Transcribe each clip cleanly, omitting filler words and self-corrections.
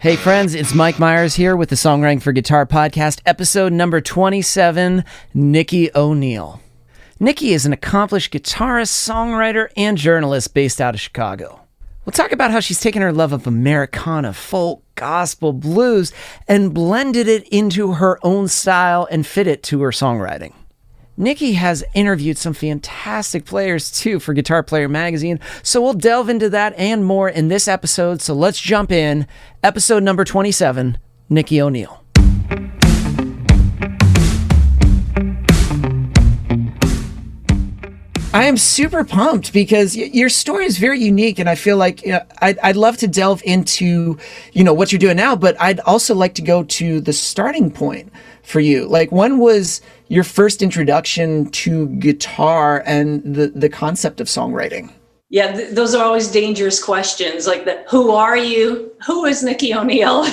Hey friends, it's Mike Myers here with the Songwriting for Guitar podcast, episode number 27, Nikki O'Neill. Nikki is an accomplished guitarist, songwriter, and journalist based out of Chicago. We'll talk about how she's taken her love of Americana, folk, gospel, blues, and blended it into her own style and fit it to her songwriting. Nikki has interviewed some fantastic players too for Guitar Player magazine, so we'll delve into that and more in this episode. So let's jump in. Episode number 27, Nikki O'Neill. I am super pumped because your story is very unique, and I feel like I'd love to delve into what you're doing now, but I'd also like to go to the starting point for you. Like, when was your first introduction to guitar and the concept of songwriting? Yeah, those are always dangerous questions. Like, who are you? Who is Nikki O'Neill?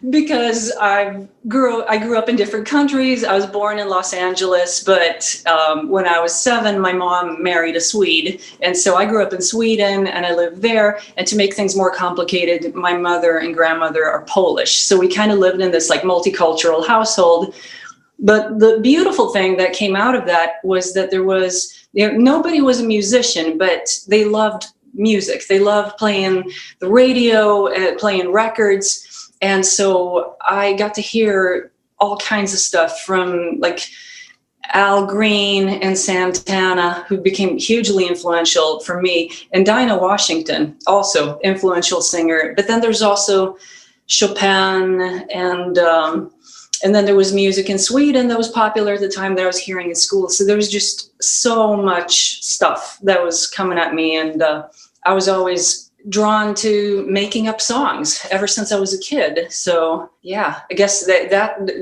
Because I grew up in different countries. I was born in Los Angeles, but when I was 7, my mom married a Swede. And so I grew up in Sweden and I lived there. And to make things more complicated, my mother and grandmother are Polish. So we kind of lived in this like multicultural household. But the beautiful thing that came out of that was that there was, nobody was a musician, but they loved music. They loved playing the radio, playing records. And so I got to hear all kinds of stuff from like Al Green and Santana, who became hugely influential for me, and Dinah Washington, also influential singer. But then there's also Chopin, and then there was music in Sweden that was popular at the time that I was hearing in school. So there was just so much stuff that was coming at me, and I was always drawn to making up songs ever since I was a kid. So yeah, I guess that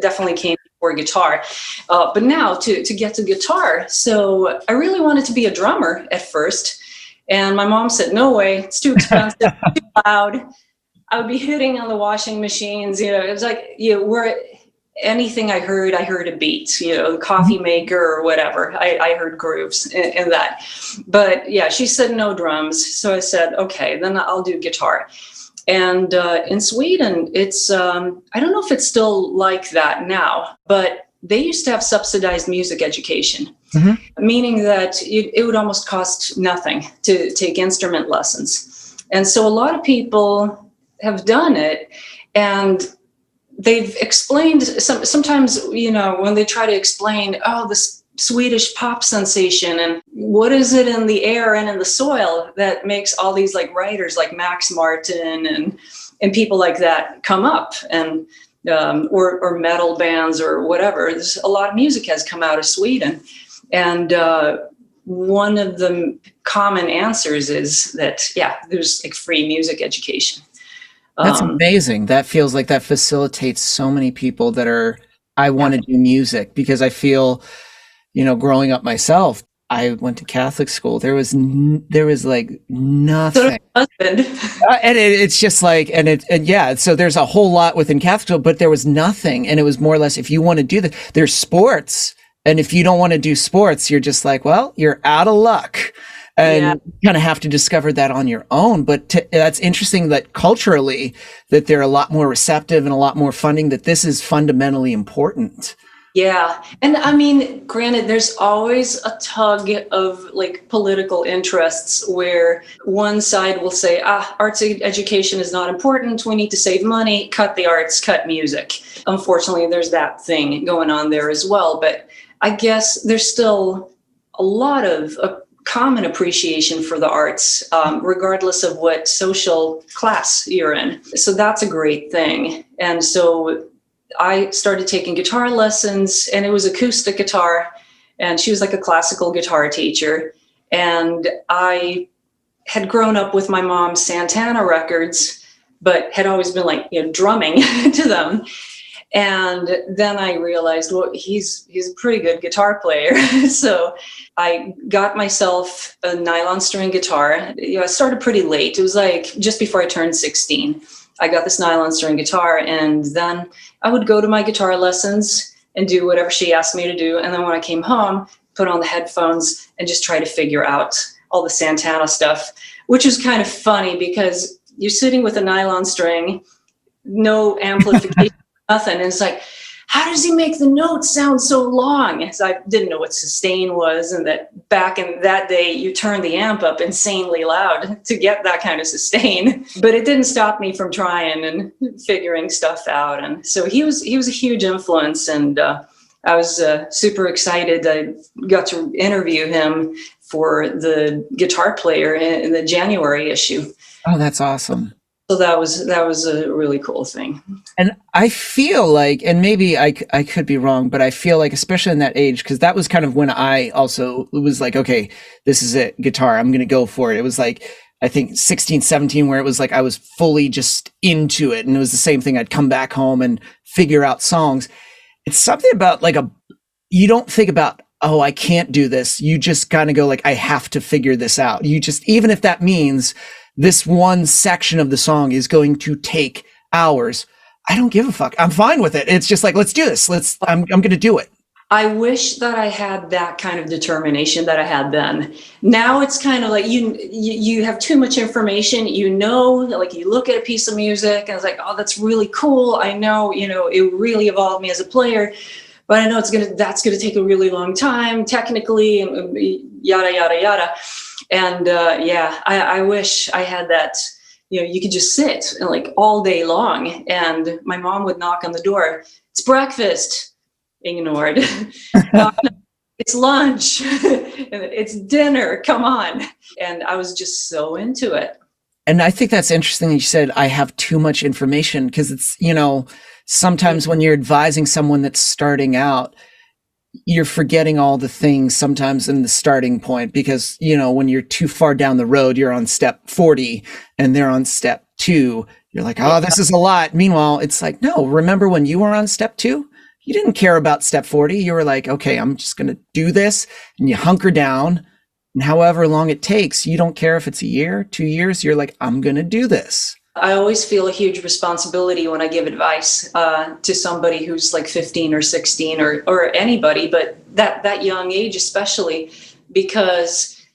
definitely came before guitar. But now to get to guitar, so I really wanted to be a drummer at first. And my mom said, no way, it's too expensive, too loud. I would be hitting on the washing machines. It was like, anything I heard a beat, the coffee maker or whatever. I heard grooves in that. But yeah, she said no drums. So I said, okay, then I'll do guitar. And in Sweden, it's, I don't know if it's still like that now, but they used to have subsidized music education, meaning that it would almost cost nothing to take instrument lessons. And so a lot of people have done it, and they've explained sometimes, when they try to explain, this Swedish pop sensation and what is it in the air and in the soil that makes all these like writers like Max Martin and people like that come up, and or metal bands or whatever. There's a lot of music has come out of Sweden, and one of the common answers is that there's like free music education. That's amazing. That feels like that facilitates so many people that are, I want to do music, because I feel, growing up myself, I went to Catholic school. There was like nothing. So and it's just like, so there's a whole lot within Catholic school, but there was nothing. And it was more or less, if you want to do that, there's sports. And if you don't want to do sports, you're just like, well, you're out of luck. And you kind of have to discover that on your own. But that's interesting that culturally that they're a lot more receptive and a lot more funding, that this is fundamentally important. Yeah. And I mean, granted, there's always a tug of like political interests where one side will say, arts education is not important. We need to save money, cut the arts, cut music. Unfortunately, there's that thing going on there as well. But I guess there's still a lot of common appreciation for the arts, regardless of what social class you're in. So that's a great thing. And so I started taking guitar lessons, and it was acoustic guitar, and she was like a classical guitar teacher. And I had grown up with my mom's Santana records, but had always been like, drumming to them. And then I realized, well, he's a pretty good guitar player. So I got myself a nylon string guitar. I started pretty late. It was like just before I turned 16. I got this nylon string guitar, and then I would go to my guitar lessons and do whatever she asked me to do. And then when I came home, put on the headphones and just try to figure out all the Santana stuff, which is kind of funny because you're sitting with a nylon string no amplification, nothing. And it's like, how does he make the notes sound so long? So I didn't know what sustain was, and that back in that day, you turn the amp up insanely loud to get that kind of sustain. But it didn't stop me from trying and figuring stuff out. And so he was a huge influence, and I was super excited. I got to interview him for the guitar player in the January issue. Oh, that's awesome. So that was a really cool thing. And I feel like, and maybe I could be wrong, but I feel like, especially in that age, because that was kind of when I also was like, okay, this is it, guitar, I'm going to go for it. It was like, I think 16, 17, where it was like I was fully just into it. And it was the same thing. I'd come back home and figure out songs. It's something about like you don't think about, oh, I can't do this. You just kind of go like, I have to figure this out. You just, even if that means this one section of the song is going to take hours, I don't give a fuck. I'm fine with it. It's just like, let's do this. I'm going to do it. I wish that I had that kind of determination that I had then. Now it's kind of like you have too much information, like you look at a piece of music and it's like, oh, that's really cool. I know, it really evolved me as a player, but I know that's going to take a really long time technically, and yada, yada, yada. And I wish I had that. You could just sit and like all day long, and my mom would knock on the door. It's breakfast. Ignored. It's lunch. It's dinner. Come on. And I was just so into it. And I think that's interesting that you said, I have too much information, because it's, sometimes when you're advising someone that's starting out, you're forgetting all the things sometimes in the starting point, because, when you're too far down the road, you're on step 40 and they're on step 2. You're like, oh, this is a lot. Meanwhile, it's like, no, remember when you were on step 2? You didn't care about step 40. You were like, okay, I'm just going to do this. And you hunker down. And however long it takes, you don't care if it's a year, 2 years. You're like, I'm going to do this. I always feel a huge responsibility when I give advice to somebody who's like 15 or 16 or anybody, but that young age especially, because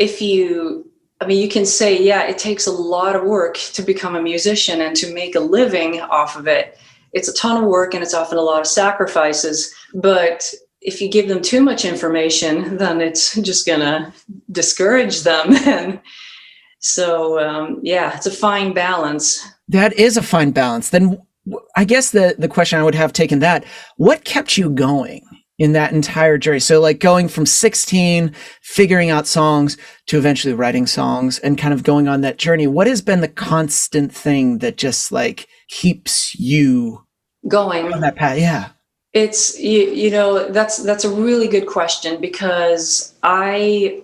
you can say, yeah, it takes a lot of work to become a musician and to make a living off of it. It's a ton of work and it's often a lot of sacrifices, but if you give them too much information, then it's just going to discourage them. And so, it's a fine balance. That is a fine balance. Then I guess the question I would have taken that, what kept you going in that entire journey? So like going from 16, figuring out songs, to eventually writing songs and kind of going on that journey, what has been the constant thing that just like keeps you going on that path? Yeah. It's, that's a really good question, because I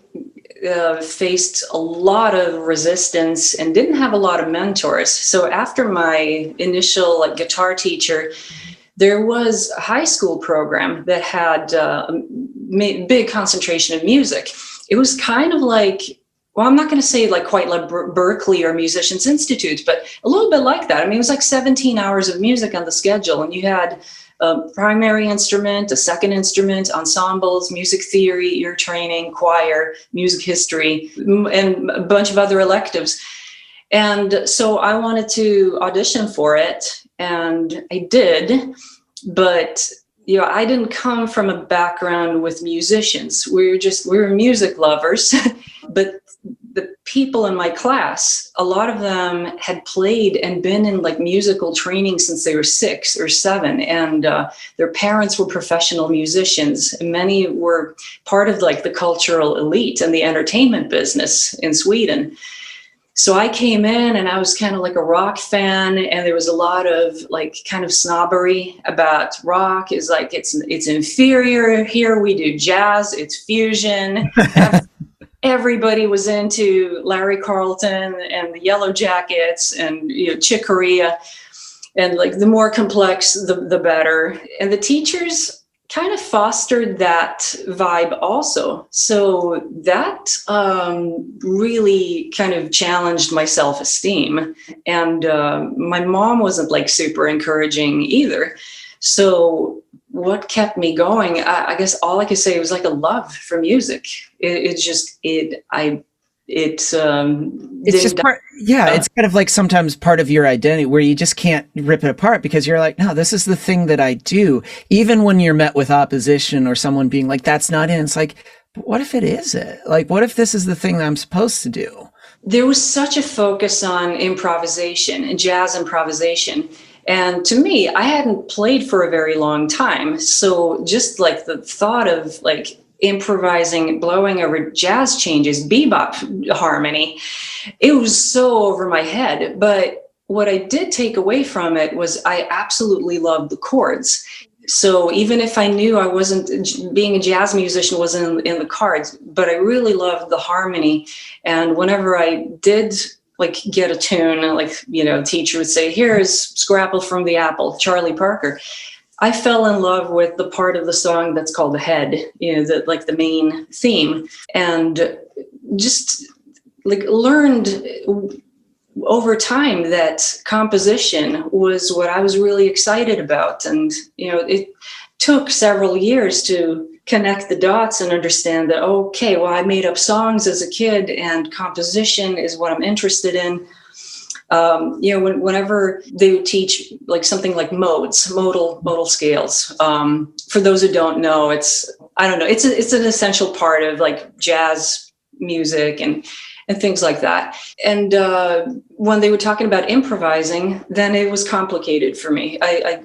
faced a lot of resistance and didn't have a lot of mentors. So after my initial guitar teacher, there was a high school program that had a big concentration of music. It was kind of like, well, I'm not going to say like quite like Berkeley or Musicians Institute, but a little bit like that. I mean, it was like 17 hours of music on the schedule, and you had a primary instrument, a second instrument, ensembles, music theory, ear training, choir, music history, and a bunch of other electives. And so I wanted to audition for it, and I did, but I didn't come from a background with musicians. We were music lovers, but the people in my class, a lot of them had played and been in like musical training since they were 6 or 7. And their parents were professional musicians. And many were part of like the cultural elite and the entertainment business in Sweden. So I came in and I was kind of like a rock fan, and there was a lot of like kind of snobbery about rock. Is like, it's inferior. Here we do jazz, it's fusion. Everybody was into Larry Carlton and the Yellow Jackets and Chick Corea, and like the more complex, the better. And the teachers kind of fostered that vibe also. So that really kind of challenged my self-esteem. And my mom wasn't like super encouraging either. So what kept me going, I guess all I could say was like a love for music. I It It's just didn't. part, yeah, it's kind of like sometimes part of your identity where you just can't rip it apart because you're like, no, this is the thing that I do. Even when you're met with opposition or someone being like, that's not it. It's like, but what if it is it? Like, what if this is the thing that I'm supposed to do? There was such a focus on improvisation and jazz improvisation. And to me, I hadn't played for a very long time. So just like the thought of like improvising, blowing over jazz changes, bebop harmony, it was so over my head. But what I did take away from it was I absolutely loved the chords. So even if I knew I wasn't being a jazz musician wasn't in the cards, but I really loved the harmony. And whenever I did like get a tune, like, teacher would say, here's Scrapple from the Apple, Charlie Parker. I fell in love with the part of the song that's called the head, the main theme, and just like learned over time that composition was what I was really excited about. And, it took several years to connect the dots and understand that, okay, well, I made up songs as a kid and composition is what I'm interested in. Whenever they would teach like something like modal scales. For those who don't know, it's an essential part of like jazz music and things like that. And when they were talking about improvising, then it was complicated for me. I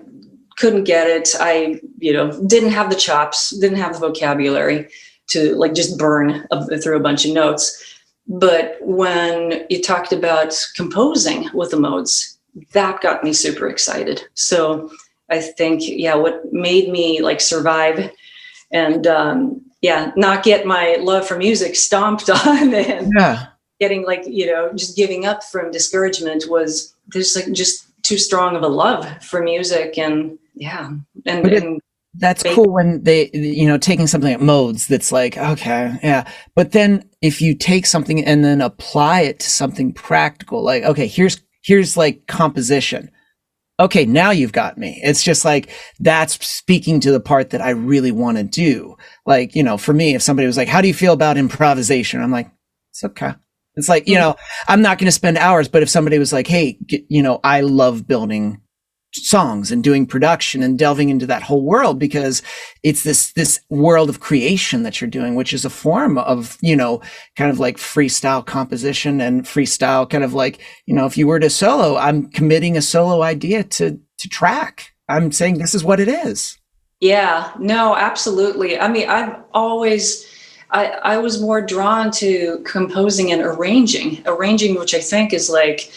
couldn't get it. I, didn't have the chops, didn't have the vocabulary to like just burn through a bunch of notes. But when you talked about composing with the modes, that got me super excited. So I think, what made me like survive and not get my love for music stomped on and getting like, just giving up from discouragement was there's like just too strong of a love for music. And that's cool when they, taking something like modes that's like, okay, yeah. But then if you take something and then apply it to something practical, like, okay, here's like composition. Okay, now you've got me. It's just like, that's speaking to the part that I really want to do. Like, for me, if somebody was like, how do you feel about improvisation? I'm like, it's okay. It's like, I'm not going to spend hours, but if somebody was like, hey, I love building songs and doing production and delving into that whole world because it's this world of creation that you're doing, which is a form of, kind of like freestyle composition and freestyle kind of like, if you were to solo, I'm committing a solo idea to track. I'm saying this is what it is. Yeah, no, absolutely. I mean, I was more drawn to composing and arranging, which I think is like,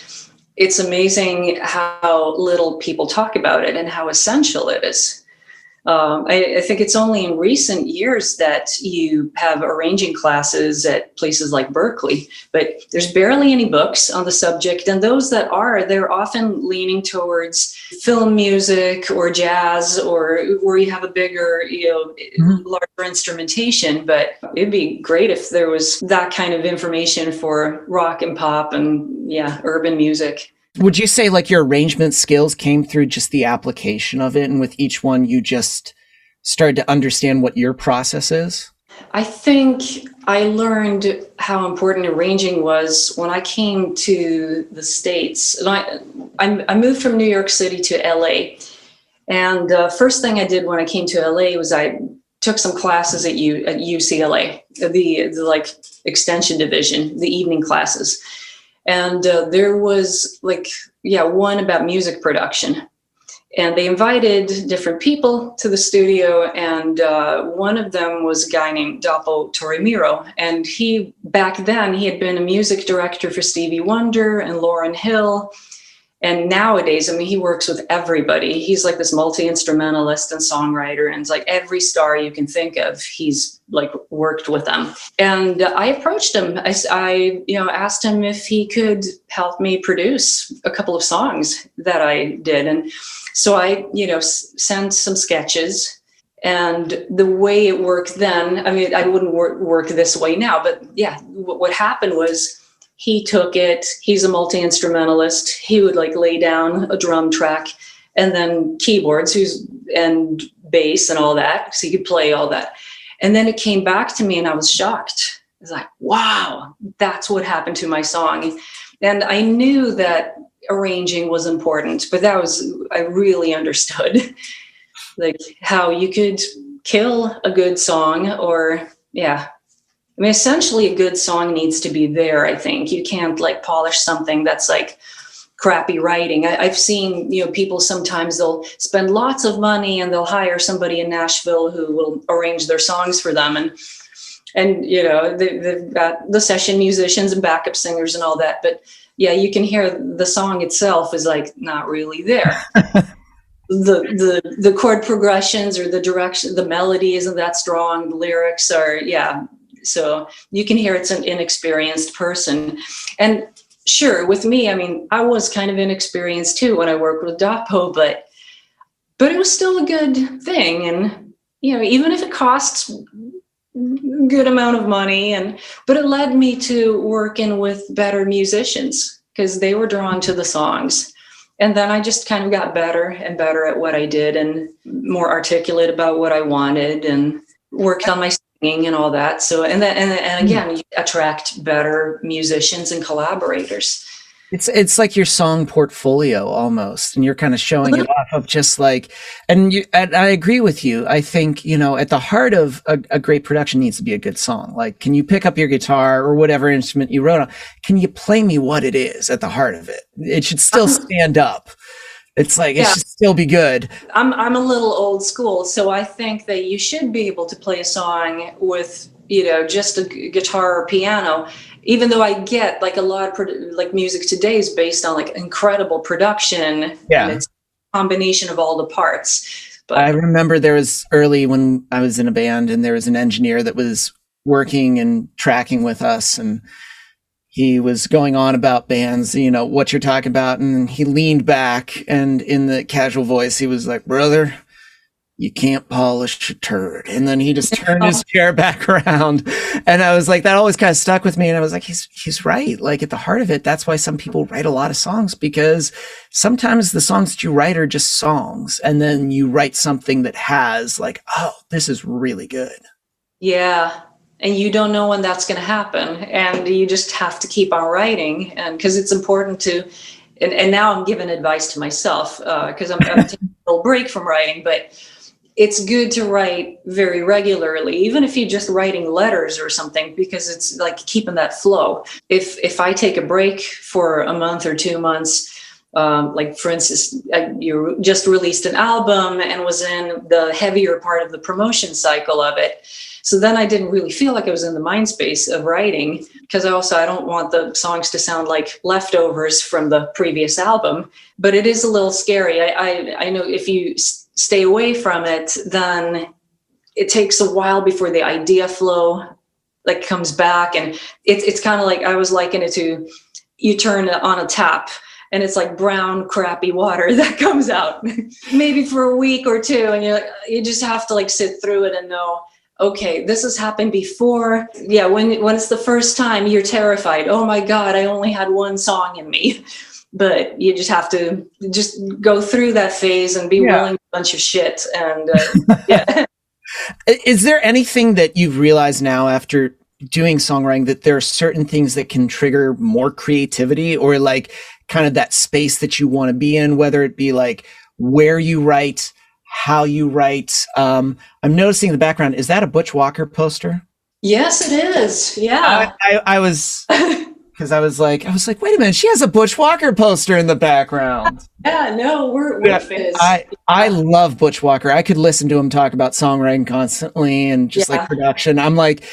it's amazing how little people talk about it and how essential it is. I think it's only in recent years that you have arranging classes at places like Berkeley, but there's barely any books on the subject. And those that are, they're often leaning towards film music or jazz or where you have a bigger, larger instrumentation. But it'd be great if there was that kind of information for rock and pop and urban music. Would you say like your arrangement skills came through just the application of it, and with each one you just started to understand what your process is? I think I learned how important arranging was when I came to the States. And I moved from New York City to LA. And first thing I did when I came to LA was I took some classes at UCLA, the like extension division, the evening classes. And there was one about music production. And they invited different people to the studio. And one of them was a guy named Dapo Toremiro. And back then, he had been a music director for Stevie Wonder and Lauryn Hill. And nowadays, he works with everybody. He's like this multi-instrumentalist and songwriter. And it's like every star you can think of, he's like worked with them. And I approached him. I asked him if he could help me produce a couple of songs that I did. And so I, sent some sketches. And the way it worked then, I wouldn't work this way now. But what happened was, he took it. He's a multi-instrumentalist. He would like lay down a drum track and then keyboards and bass and all that. So he could play all that. And then it came back to me and I was shocked It's like, wow, that's what happened to my song. And I knew that arranging was important, but I really understood like how you could kill a good song or, yeah. I mean, essentially a good song needs to be there. I think you can't like polish something that's like crappy writing. I've seen, people sometimes they'll spend lots of money and they'll hire somebody in Nashville who will arrange their songs for them. And they've got the session musicians and backup singers and all that. But yeah, you can hear the song itself is like not really there. The chord progressions or the direction, the melody isn't that strong. The lyrics are, yeah. So you can hear it's an inexperienced person. And sure, with me, I mean, I was kind of inexperienced too when I worked with Dapo, but it was still a good thing. And, even if it costs good amount of money, but it led me to working with better musicians because they were drawn to the songs. And then I just kind of got better and better at what I did and more articulate about what I wanted and worked on my singing and all that. So, and again, you attract better musicians and collaborators. It's like your song portfolio almost, and you're kind of showing it off of just like, and I agree with you. I think, at the heart of a great production needs to be a good song. Like, can you pick up your guitar or whatever instrument you wrote on? Can you play me what it is at the heart of it? It should still stand up. It's like, it should still be good. I'm a little old school, so I think that you should be able to play a song with, just a guitar or piano, even though I get like a lot of like music today is based on like incredible production. Yeah. And it's a combination of all the parts. But I remember there was early when I was in a band and there was an engineer that was working and tracking with us, and he was going on about bands, what you're talking about. And he leaned back and in the casual voice, he was like, brother, you can't polish a turd. And then he just turned his chair back around. And I was like, that always kind of stuck with me. And I was like, he's right. Like at the heart of it, that's why some people write a lot of songs, because sometimes the songs that you write are just songs. And then you write something that has like, oh, this is really good. Yeah. And you don't know when that's going to happen. And you just have to keep on writing. And because it's important to, and now I'm giving advice to myself because I'm taking a little break from writing, but it's good to write very regularly, even if you're just writing letters or something, because it's like keeping that flow. If I take a break for a month or 2 months, like for instance, you just released an album and was in the heavier part of the promotion cycle of it. So then I didn't really feel like I was in the mind space of writing, because I don't want the songs to sound like leftovers from the previous album. But it is a little scary. I know if you stay away from it, then it takes a while before the idea flow like comes back. And it's kind of like, I was liking it to, you turn on a tap and it's like brown, crappy water that comes out maybe for a week or two. And you just have to like sit through it and know, okay, this has happened before. Yeah. When it's the first time, you're terrified. Oh my God, I only had one song in me. But you just have to just go through that phase and be willing to bunch of shit. And yeah. Is there anything that you've realized now after doing songwriting that there are certain things that can trigger more creativity, or like kind of that space that you want to be in, whether it be like where you write, how you write? I'm noticing in the background, is that a Butch Walker poster? Yes, it is. Yeah. I was, because I was like, wait a minute, she has a Butch Walker poster in the background. Yeah, no, we're fans. I love Butch Walker. I could listen to him talk about songwriting constantly and just like production. I'm like,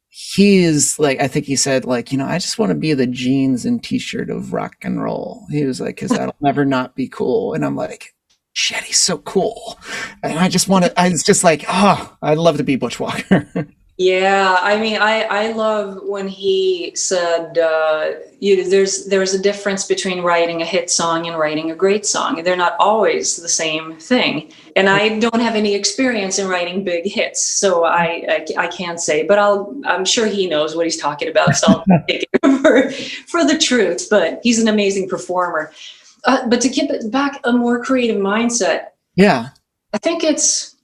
he is like, I think he said like, I just want to be the jeans and t-shirt of rock and roll. He was like, because that'll never not be cool. And I'm like, shit, he's so cool. And I was just like, oh, I'd love to be Butch Walker. Yeah, I mean, I love when he said, there's a difference between writing a hit song and writing a great song. They're not always the same thing. And I don't have any experience in writing big hits, so I can't say. But I'm sure he knows what he's talking about. So I'll take it for the truth. But he's an amazing performer. But to keep it back, a more creative mindset. Yeah, I think it's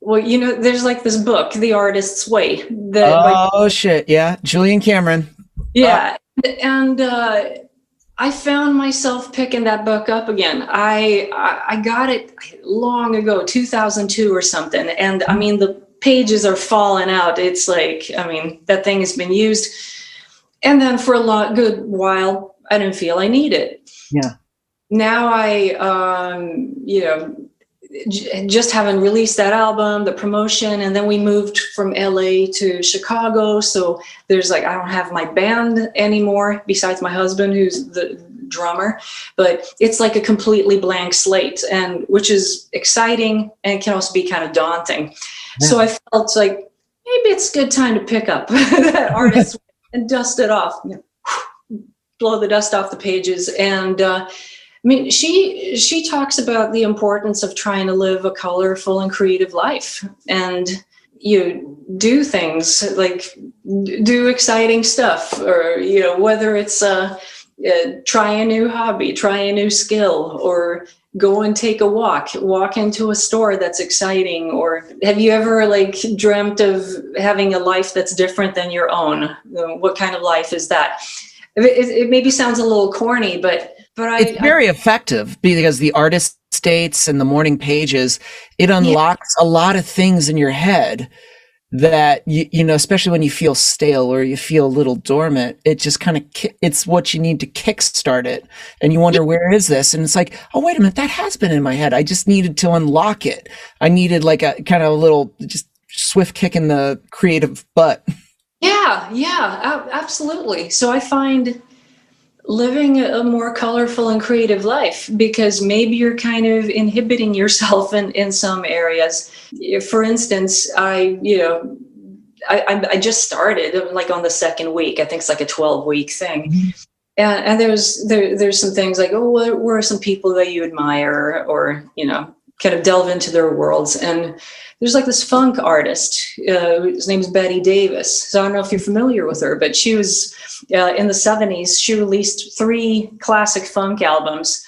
Well, there's like this book, The Artist's Way, Oh shit, yeah, Julian Cameron. yeah, and I found myself picking that book up again. I got it long ago, 2002 or something, and I mean the pages are falling out. It's like, I mean, that thing has been used, and then for a good while, I didn't feel I need it. Yeah. Now just having released that album, the promotion, and then we moved from LA to Chicago. So there's like, I don't have my band anymore besides my husband, who's the drummer, but it's like a completely blank slate, and which is exciting and can also be kind of daunting. Yeah. So I felt like maybe it's a good time to pick up that artist and dust it off, blow the dust off the pages. And, I mean, she talks about the importance of trying to live a colorful and creative life, and you do things like do exciting stuff, or whether it's try a new hobby, try a new skill, or go and take a walk into a store that's exciting. Or have you ever like dreamt of having a life that's different than your own? What kind of life is that? It maybe sounds a little corny, but it's very effective, because the artist states and the morning pages, it unlocks a lot of things in your head that especially when you feel stale or you feel a little dormant, it just kind of it's what you need to kickstart it, and you wonder, where is this? And it's like, oh wait a minute, that has been in my head. I just needed to unlock it. I needed like a kind of a little just swift kick in the creative butt. Yeah, absolutely. So I find living a more colorful and creative life, because maybe you're kind of inhibiting yourself in some areas. For instance, I just started like on the second week. I think it's like a 12-week thing. Mm-hmm. And there's some things like, oh, what are some people that you admire, or, kind of delve into their worlds. And there's like this funk artist, his name's Betty Davis. So I don't know if you're familiar with her, but she was in the 70s. She released 3 classic funk albums,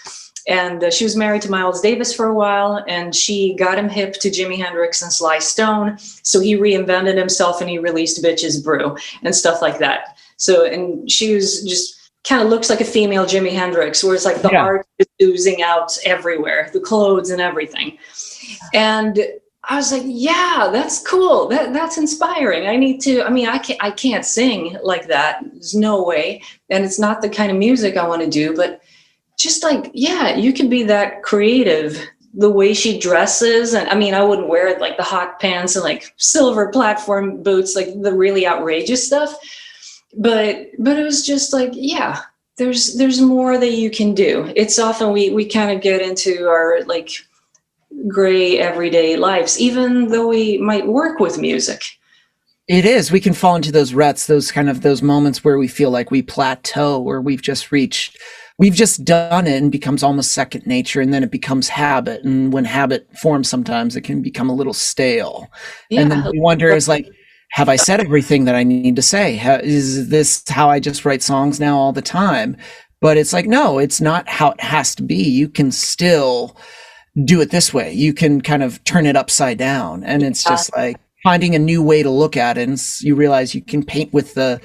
and she was married to Miles Davis for a while, and she got him hip to Jimi Hendrix and Sly Stone. So he reinvented himself, and he released Bitches Brew and stuff like that. So, and she was just kind of looks like a female Jimi Hendrix, where it's like the art is oozing out everywhere, the clothes and everything. And I was like, yeah, that's cool. That's inspiring. I can't sing like that. There's no way. And it's not the kind of music I want to do, but just like, yeah, you can be that creative. The way she dresses, and I wouldn't wear like the hot pants and like silver platform boots, like the really outrageous stuff. But it was just like, yeah, there's more that you can do. It's often we kind of get into our like gray everyday lives, even though we might work with music. It is. We can fall into those ruts, those moments where we feel like we plateau, or we've just done it, and becomes almost second nature, and then it becomes habit. And when habit forms, sometimes it can become a little stale. Yeah. And then we wonder, is like, have I said everything that I need to say? Is this how I just write songs now all the time? But it's like, no, it's not how it has to be. You can still do it this way. You can kind of turn it upside down. And it's just like finding a new way to look at it. And you realize you can paint with the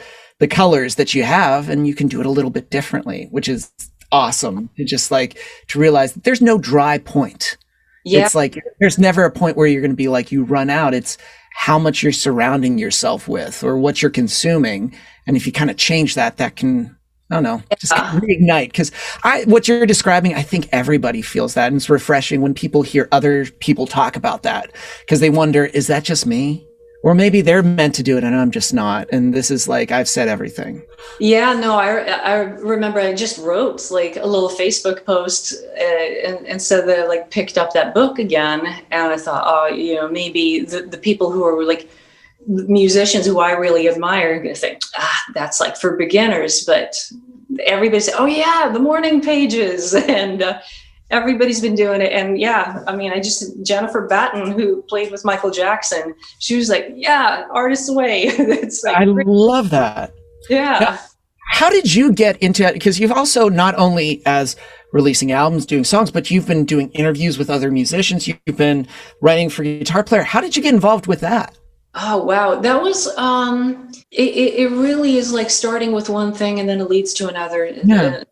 colors that you have, and you can do it a little bit differently, which is awesome. It's just like to realize that there's no dry point. Yeah. It's like, there's never a point where you're going to be like, you run out. It's how much you're surrounding yourself with, or what you're consuming. And if you kind of change that can, I don't know, just kind of reignite. Because what you're describing, I think everybody feels that. And it's refreshing when people hear other people talk about that, because they wonder, is that just me? Or maybe they're meant to do it and I'm just not. And this is like, I've said everything. Yeah, no, I remember I just wrote like a little Facebook post and said that I like picked up that book again. And I thought, oh, maybe the people who are like musicians who I really admire are going to think, that's like for beginners. But everybody said, oh yeah, the morning pages. And everybody's been doing it. And yeah, Jennifer Batten, who played with Michael Jackson, she was like, yeah, artist's way. It's like, I love that. Yeah. Now, how did you get into it? Because you've also not only as releasing albums, doing songs, but you've been doing interviews with other musicians. You've been writing for Guitar Player. How did you get involved with that? Oh, wow. That was, it really is like starting with one thing and then it leads to another, another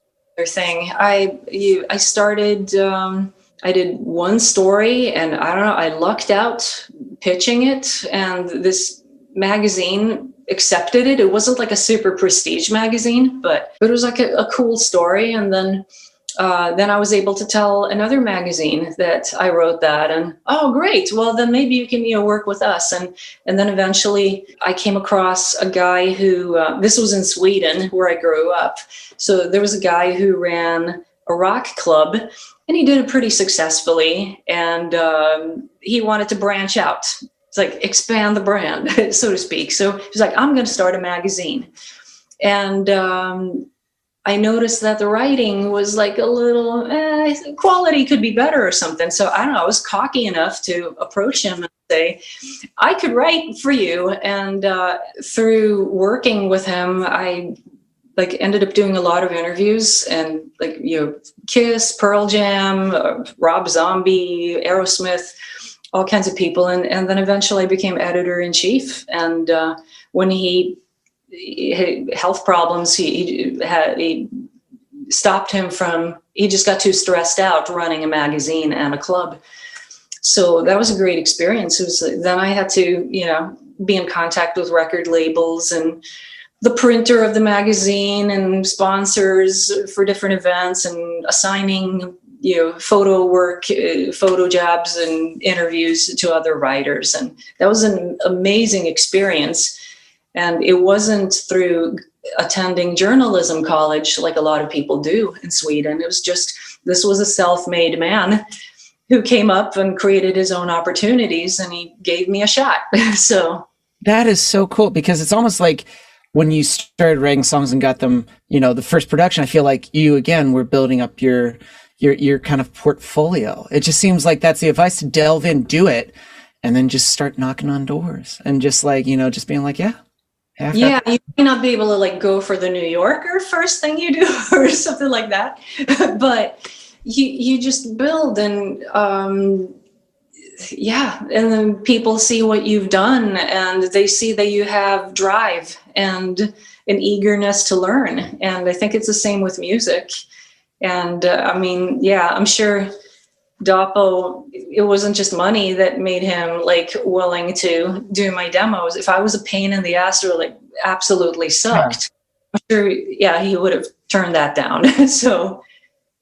thing. I started, I did one story and I don't know, I lucked out pitching it and this magazine accepted it. It wasn't like a super prestige magazine, but it was like a cool story. And then I was able to tell another magazine that I wrote that, and oh, great. Well, then maybe you can, work with us. And then eventually I came across a guy who, this was in Sweden where I grew up. So there was a guy who ran a rock club and he did it pretty successfully. And he wanted to branch out. It's like expand the brand, so to speak. So he's like, I'm going to start a magazine. And I noticed that the writing was like a little, quality could be better or something. So I don't know, I was cocky enough to approach him and say, I could write for you. And through working with him, I ended up doing a lot of interviews and Kiss, Pearl Jam, Rob Zombie, Aerosmith, all kinds of people. And then eventually I became editor-in-chief. And when he health problems, he stopped him from, he just got too stressed out running a magazine and a club. So that was a great experience. Then I had to, be in contact with record labels and the printer of the magazine and sponsors for different events and assigning, photo work, photo jobs and interviews to other writers. And that was an amazing experience. And it wasn't through attending journalism college like a lot of people do in Sweden. It was just, this was a self-made man who came up and created his own opportunities and he gave me a shot. So that is so cool because it's almost like when you started writing songs and got them, the first production, I feel like you, again, were building up your kind of portfolio. It just seems like that's the advice, to delve in, do it, and then just start knocking on doors and just just being like, yeah. Yeah, you may not be able to go for the New Yorker first thing you do or something like that, but you just build and and then people see what you've done and they see that you have drive and an eagerness to learn. And I think it's the same with music. And I'm sure Doppo, it wasn't just money that made him willing to do my demos. If I was a pain in the ass or absolutely sucked, I'm sure, he would have turned that down. So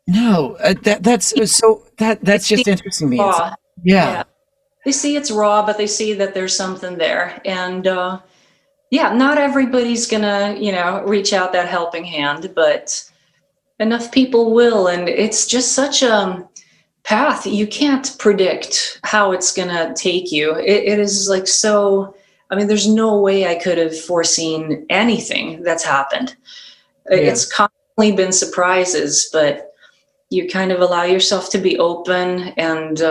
no, that's just interesting to me. Yeah. They see it's raw, but they see that there's something there. And not everybody's gonna, reach out that helping hand, but enough people will. And it's just such a path. You can't predict how it's going to take you. It is so, there's no way I could have foreseen anything that's happened. Yeah. It's constantly been surprises, but you kind of allow yourself to be open. And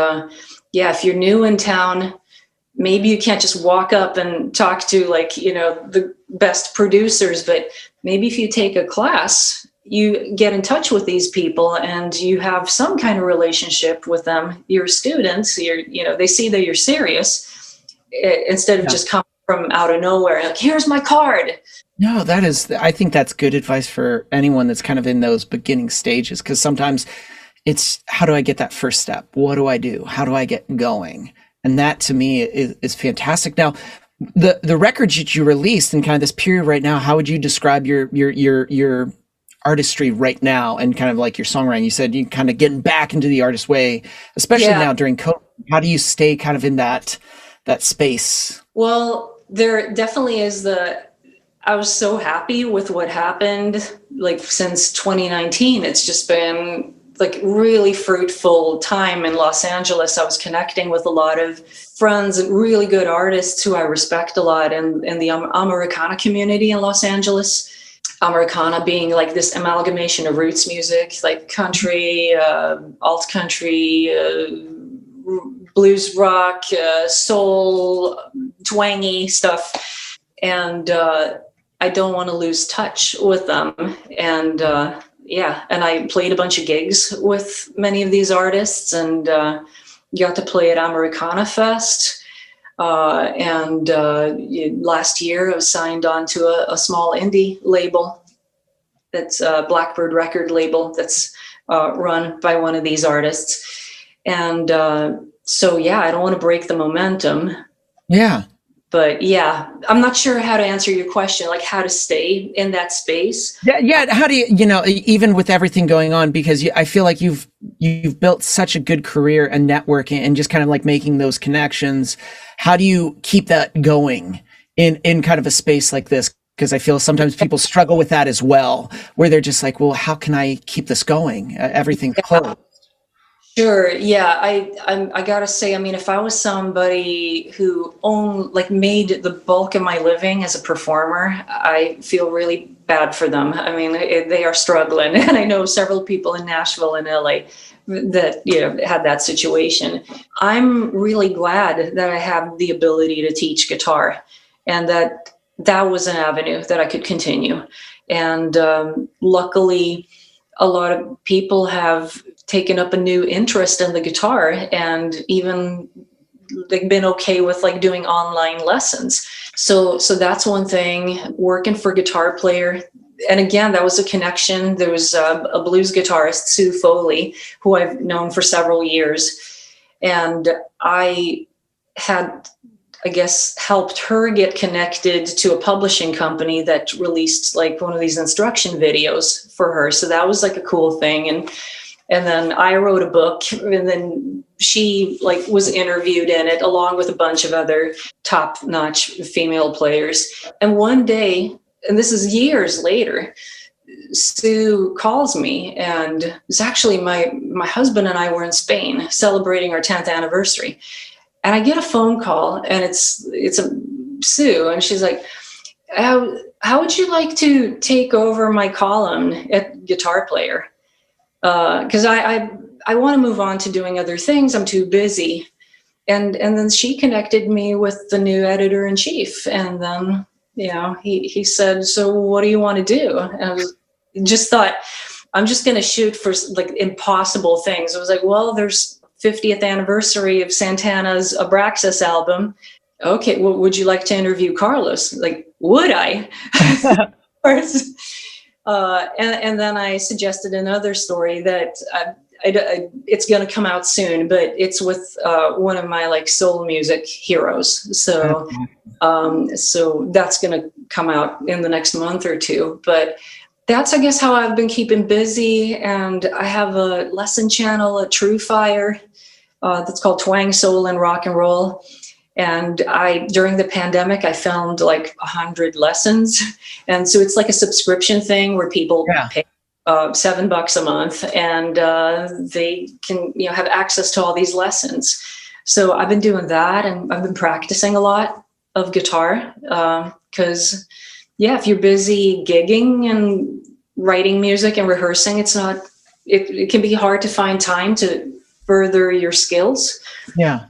if you're new in town, maybe you can't just walk up and talk to the best producers, but maybe if you take a class, you get in touch with these people and you have some kind of relationship with them. You're students, they see that you're serious instead of just coming from out of nowhere. Here's my card. No, I think that's good advice for anyone that's kind of in those beginning stages. Cause sometimes it's, how do I get that first step? What do I do? How do I get going? And that to me is fantastic. Now, the records that you released in kind of this period right now, how would you describe your artistry right now and kind of your songwriting? You said you kind of getting back into the artist way, especially now during COVID. How do you stay kind of in that space? Well, there definitely is I was so happy with what happened since 2019. It's just been really fruitful time in Los Angeles. I was connecting with a lot of friends and really good artists who I respect a lot in the Americana community in Los Angeles. Americana being this amalgamation of roots music, country, alt country, blues rock, soul, twangy stuff. And I don't want to lose touch with them. And and I played a bunch of gigs with many of these artists, and got to play at Americana Fest. Last year I was signed on to a small indie label, that's a Blackbird record label that's run by one of these artists. And so, yeah, I don't want to break the momentum. Yeah. But yeah, I'm not sure how to answer your question, like how to stay in that space. Yeah, yeah. How do you, even with everything going on, because I feel like you've built such a good career and networking and just kind of like making those connections. How do you keep that going in kind of a space like this? Because I feel sometimes people struggle with that as well, where they're just like, well, how can I keep this going? Everything's closed. Sure. Yeah. I gotta say, I mean, if I was somebody who made the bulk of my living as a performer, I feel really bad for them. I mean, they are struggling. And I know several people in Nashville and LA that, had that situation. I'm really glad that I have the ability to teach guitar, and that was an avenue that I could continue. And luckily, a lot of people have taken up a new interest in the guitar, and even they've been okay with like doing online lessons. So that's one thing. Working for Guitar Player, and again, that was a connection. There was a blues guitarist, Sue Foley, who I've known for several years, and I had, I guess, helped her get connected to a publishing company that released like one of these instruction videos for her. So that was like a cool thing. And then I wrote a book, and then she like was interviewed in it along with a bunch of other top-notch female players. And one day, and this is years later, Sue calls me, and it's actually my husband and I were in Spain celebrating our 10th anniversary. And I get a phone call, and it's a Sue, and she's like, how would you like to take over my column at Guitar Player? Because I want to move on to doing other things. I'm too busy. And then she connected me with the new editor-in-chief. And then, he said, so what do you want to do? And I just thought, I'm just going to shoot for like impossible things. I was like, well, there's 50th anniversary of Santana's Abraxas album. Okay, well, would you like to interview Carlos? Like, would I? Of course. And then I suggested another story that it's going to come out soon, but it's with one of my like soul music heroes. So so that's going to come out in the next month or two. But that's, I guess, how I've been keeping busy. And I have a lesson channel at True Fire that's called Twang, Soul, and Rock and Roll. And during the pandemic, I filmed like 100 lessons. And so it's like a subscription thing where people pay $7 a month, and they can, have access to all these lessons. So I've been doing that, and I've been practicing a lot of guitar because, if you're busy gigging and writing music and rehearsing, it can be hard to find time to further your skills. Yeah.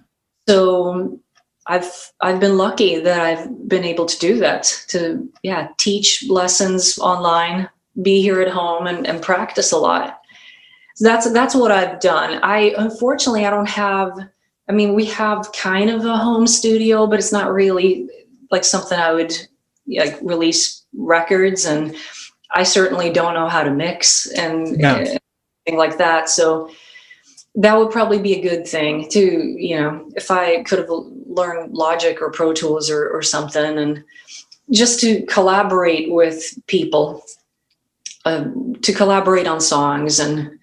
So I've been lucky that I've been able to do that, to teach lessons online, be here at home, and practice a lot. So that's what I've done. Unfortunately I don't have, we have kind of a home studio, but it's not really like something I would release records, and I certainly don't know how to mix and thing like that. So that would probably be a good thing to, if I could have learned Logic or Pro Tools or something, and just to collaborate with people, to collaborate on songs. And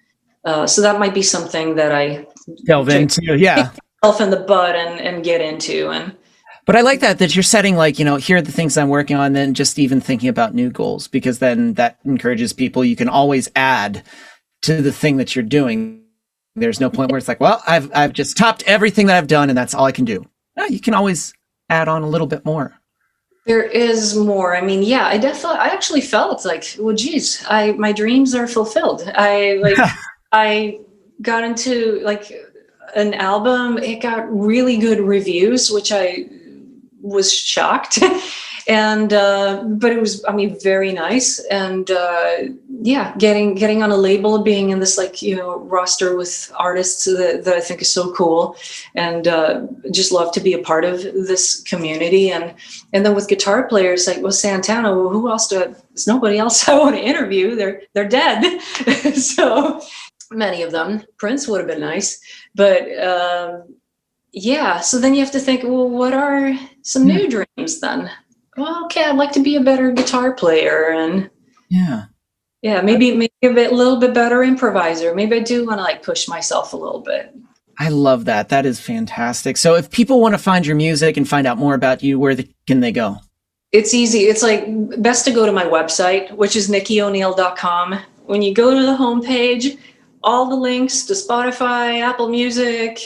so that might be something that I delve into. Yeah. Myself in the butt and get into. But I like that you're setting like, here are the things I'm working on, then just even thinking about new goals, because then that encourages people. You can always add to the thing that you're doing. There's no point where it's like, well, I've just topped everything that I've done and that's all I can do. No, you can always add on a little bit more. There is more. I actually felt like, well, geez, my dreams are fulfilled. I got into like an album. It got really good reviews, which I was shocked. And but it was, I mean, very nice. And yeah, getting on a label, being in this like, you know, roster with artists that I think is so cool, and just love to be a part of this community. And then with guitar players like, well, Santana, well, who else there's nobody else I want to interview. They're dead. So many of them. Prince would have been nice, but yeah. So then you have to think, well, what are some new dreams then? Well, okay, I'd like to be a better guitar player, and maybe a little bit better improviser. Maybe I do want to like push myself a little bit. I love that. That is fantastic. So if people want to find your music and find out more about you, can they go? It's easy. It's like best to go to my website, which is nikkio'neill.com. When you go to the homepage, all the links to Spotify, Apple Music,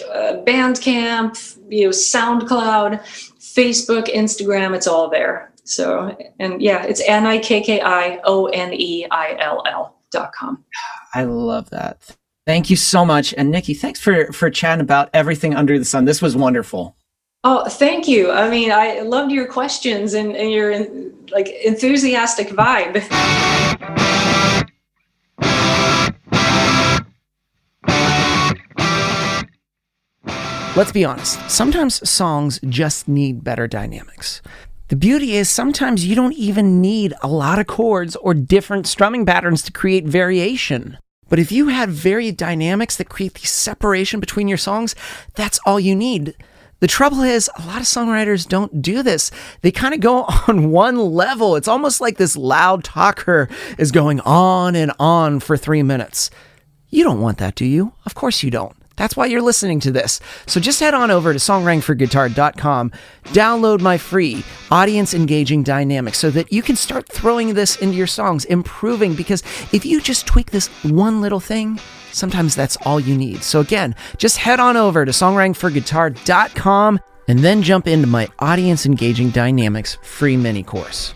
Bandcamp, you know, SoundCloud, Facebook, Instagram, it's all there. So, and yeah, it's nikkio'neill.com. I love that. Thank you so much. And Nikki, thanks for chatting about everything under the sun. This was wonderful. Oh, thank you. I mean, I loved your questions and your like enthusiastic vibe. Let's be honest. Sometimes songs just need better dynamics. The beauty is sometimes you don't even need a lot of chords or different strumming patterns to create variation. But if you had varied dynamics that create the separation between your songs, that's all you need. The trouble is, a lot of songwriters don't do this. They kind of go on one level. It's almost like this loud talker is going on and on for 3 minutes. You don't want that, do you? Of course you don't. That's why you're listening to this. So just head on over to songrangforguitar.com, download my free audience engaging dynamics so that you can start throwing this into your songs, improving, because if you just tweak this one little thing, sometimes that's all you need. So again, just head on over to songrangforguitar.com and then jump into my audience engaging dynamics free mini course.